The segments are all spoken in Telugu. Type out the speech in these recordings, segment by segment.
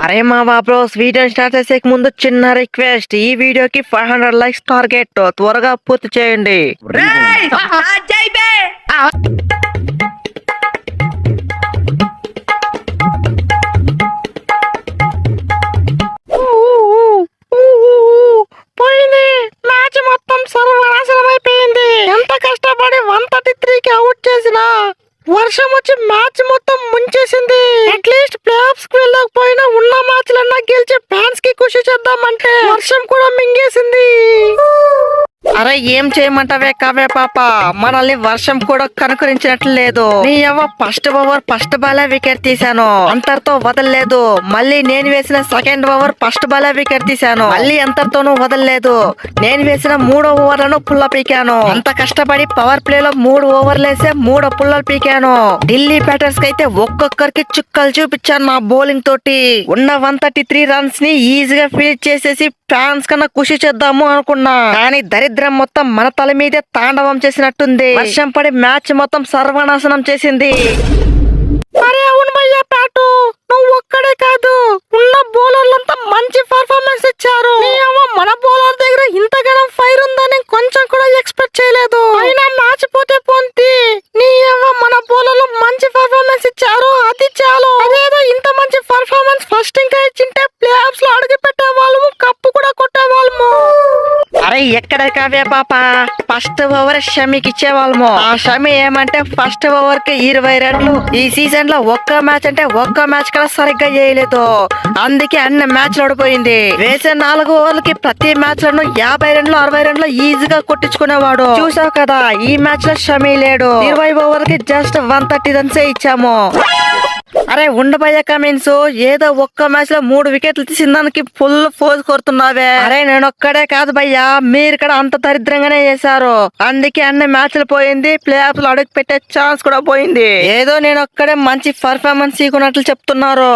అరే మా బాబు వీడియో స్టార్ట్ చేసే ముందు చిన్న రిక్వెస్ట్, ఈ వీడియోకి 500 లైక్స్ టార్గెట్, త్వరగా పూర్తి చేయండి. పోయింది మ్యాచ్ మొత్తం సర్వనాశనం అయిపోయింది. ఎంత కష్టపడి 133కి అవుట్ చేసినా వర్షం వచ్చి మ్యాచ్ మొత్తం ముంచేసింది. అట్లీస్ట్ ప్లే ఆఫ్స్ కి వెళ్ళకపోయినా ఉన్న మ్యాచ్లన్నా గెలిచి ఫ్యాన్స్ కి ఖుషి చేద్దామంటే వర్షం కూడా మింగేసింది. అరే ఏం చేయమంటావే కావే పాప, మనల్ని వర్షం కూడా కనుకరించినట్లు లేదు. నీ ఎవ ఫస్ట్ ఓవర్ ఫస్ట్ బాలే వికెట్ తీశాను, అంతటితో వదలలేదు. మళ్ళీ నేను వేసిన సెకండ్ ఓవర్ ఫస్ట్ బాలే వికెట్ తీశాను, మళ్ళీ అంతటితోనూ వదలలేదు. నేను వేసిన 3వ ఓవర్లను పుల్ల పీకాను. అంత కష్టపడి పవర్ ప్లే లో 3 ఓవర్లు వేసే 3 పుల్లలు పీకాను. ఢిల్లీ బ్యాటర్స్ కి అయితే ఒక్కొక్కరికి చుక్కలు చూపించాను నా బౌలింగ్ తోటి. ఉన్న 133 రన్స్ ని ఈజీగా ఫీల్ చేసేసి ఫ్యాన్స్ కన్నా ఖుషి చేద్దాము అనుకున్నా. కానీ దరిద్రం మొత్తం మన తల మీదే తాండవం చేసినట్టుంది. వర్షం పడి మ్యాచ్ మొత్తం సర్వనాశనం చేసింది. అరే అవును భయ్యా ప్యాటు, నువ్వు ఒక్కడే కాదు ఉన్న బౌలర్లంతా మంచి పర్ఫార్మెన్స్ ఇచ్చారు. మన బౌలర్ దగ్గర ఇంతగానం ఫైర్ ఉందని కొంచెం కూడా ఎక్స్పెక్ట్ చేయలేదు. అయినా మ్యాచ్ పోతే పోంతి, మన బౌలర్లు మంచి పర్ఫార్మెన్స్ ఇచ్చారు, అది చాలు. అదేదో ఇంత మంచి పర్ఫార్మెన్స్ ఫస్ట్ ఇంకా ఇచ్చింటే ప్లే ఆఫ్స్ లో అడుగు పెట్టే వాళ్ళము, కప్పు కూడా కొట్టే వాళ్ళము. అరే ఎక్కడ కావే పాప, ఫస్ట్ ఓవర్ షమికి ఇచ్చేవాళ్ళము. ఆ షమి ఏమంటే ఫస్ట్ ఓవర్ కి 20 రన్లు. ఈ సీజన్ లో ఒక్క మ్యాచ్ అంటే ఒక్క మ్యాచ్ కూడా సరిగ్గా చేయలేదు, అందుకే అన్ని మ్యాచ్లు ఓడిపోయింది. వేసే 4 ఓవర్లకి ప్రతి మ్యాచ్ లను 50 రన్లు 60 రన్లు ఈజీగా కొట్టించుకునేవాడు. చూసావు కదా, ఈ మ్యాచ్ లో షమి లేడు. 20 ఓవర్ కి జస్ట్ 130 రన్సే ఇచ్చాము. అరే ఉండబోయ కమిన్స్, ఏదో ఒక్క మ్యాచ్ లో 3 వికెట్లు తీసిన దానికి ఫుల్ ఫోజ్ కొడుతున్నావే. అరే నేను ఒక్కడే కాదు భయ్యా, మీరు కూడా అంత దరిద్రంగానే చేశారు, అందుకే అన్ని మ్యాచ్లు పోయింది. ప్లే ఆఫ్ లో అడుగు పెట్టే ఛాన్స్ కూడా పోయింది. ఏదో నేను ఒక్కడే మంచి పర్ఫార్మెన్స్ ఇకున్నట్లు చెప్తున్నారు.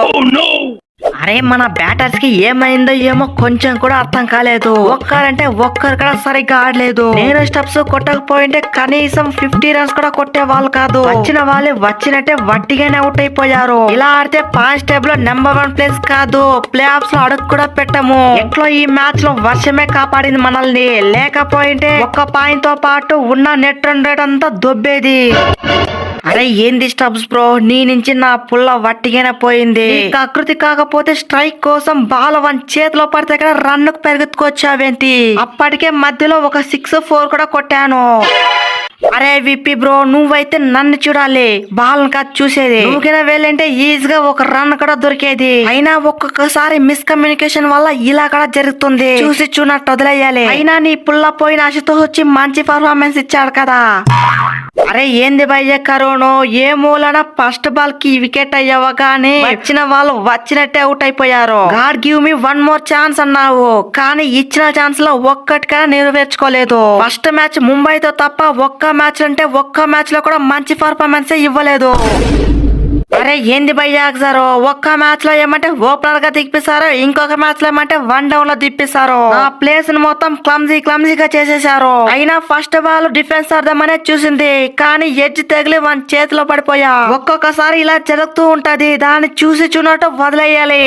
అరే మన బ్యాటర్స్ కి ఏమైందో ఏమో కొంచెం కూడా అర్థం కాలేదు. ఒక్కరంటే ఒక్కరు కూడా సరిగ్గా ఆడలేదు. నేను స్టెప్స్ కొట్టకపోయింటే కనీసం 50 రన్స్ కూడా కొట్టే వాళ్ళు కాదు. వచ్చిన వాళ్ళే వచ్చినట్టే వట్టిగానే అవుట్ అయిపోయారు. ఇలా ఆడితే పాయింట్స్ టేబుల్ లో నెంబర్ 1 ప్లేస్ కాదు, ప్లే ఆఫ్స్ లో అడుగు కూడా పెట్టము. ఎట్లో ఈ మ్యాచ్ లో వర్షమే కాపాడింది మనల్ని, లేకపోయింటే ఒక్క పాయింట్ తో పాటు ఉన్న నెట్ రన్ రేట్ అంతా దొబ్బేది. అరే ఏంది స్టబ్స్ బ్రో, నీ నుంచి నా పుల్ల వట్టిగానే పోయింది. ఆకృతి కాకపోతే స్ట్రైక్ కోసం బాల్ 1 చేతిలో పడితే కదా రన్నుకు పెరుగుతుకొచ్చావేంటి? అప్పటికే మధ్యలో ఒక 6-4 కూడా కొట్టాను. అరే విప్పి బ్రో, నువ్వైతే నన్ను చూడాలి, బాల్ కాదు చూసేది. నువ్వుకినా వెళ్ళంటే ఈజీగా ఒక రన్ కూడా దొరికేది. అయినా ఒక్కొక్కసారి మిస్కమ్యూనికేషన్ వల్ల ఇలా కూడా జరుగుతుంది. చూసి చూనట్టు వదిలేయాలి. అయినా నీ పుల్ల పోయిన ఆశతో వచ్చి మంచి పర్ఫార్మెన్స్ ఇచ్చాడు కదా. అరే ఏంది భయ్య కరోను, ఏ మూలన ఫస్ట్ బాల్ కి వికెట్ అయ్యవగానే వచ్చిన వాళ్ళు వచ్చినట్టే అవుట్ అయిపోయారు. God give me 1 more chance అన్నావు, కానీ ఇచ్చిన ఛాన్స్ లో ఒక్కటికైనా నెరవేర్చుకోలేదు. ఫస్ట్ మ్యాచ్ ముంబైతో తప్ప ఒక్క మ్యాచ్ అంటే ఒక్క మ్యాచ్ లో కూడా మంచి పర్ఫార్మెన్స్ ఇవ్వలేదు. అరే ఏంది భయ్యా అక్సరు, ఒక్క మ్యాచ్ లో ఏమంటే ఓపెనర్ గా దిప్పిస్తారు, ఇంకొక మ్యాచ్ లో ఏమంటే 1 డౌన్ లో దిప్పిస్తారు. ఆ ప్లేస్ ను మొత్తం క్లమ్జీగా చేసేసారు. అయినా ఫస్ట్ బాల్ డిఫెన్స్ ఆడదామనే చూసింది, కానీ ఎడ్జ్ తగిలి 1 చేతిలో పడిపోయా. ఒక్కొక్కసారి ఇలా జరుగుతూ ఉంటది, దాన్ని చూసి చూనట్టు వదిలేయాలి.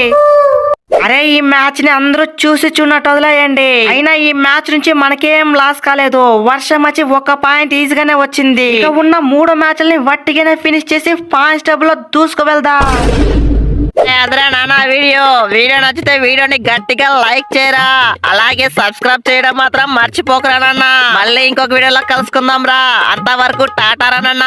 అరే ఈ మ్యాచ్ ని అందరూ చూసి చూన్నట్టు వదిలేయండి. అయినా ఈ మ్యాచ్ నుంచి మనకేం లాస్ కాలేదు. వర్షం వచ్చి 1 పాయింట్ ఈజీగానే వచ్చింది. ఇక ఉన్న 3 మ్యాచ్లని వట్టిగానే ఫినిష్ చేసి పాయింట్స్ టేబుల్ లో దూసుకు వెళ్దాం. అదరా నాన్న వీడియో నచ్చితే వీడియోని గట్టిగా లైక్ చేయరా, అలాగే సబ్స్క్రైబ్ చేయడం మాత్రం మర్చిపోకరా నాన్న. మళ్ళీ ఇంకొక వీడియోలో కలుసుకుందాం రా, అంతవరకు టాటారా నాన్న.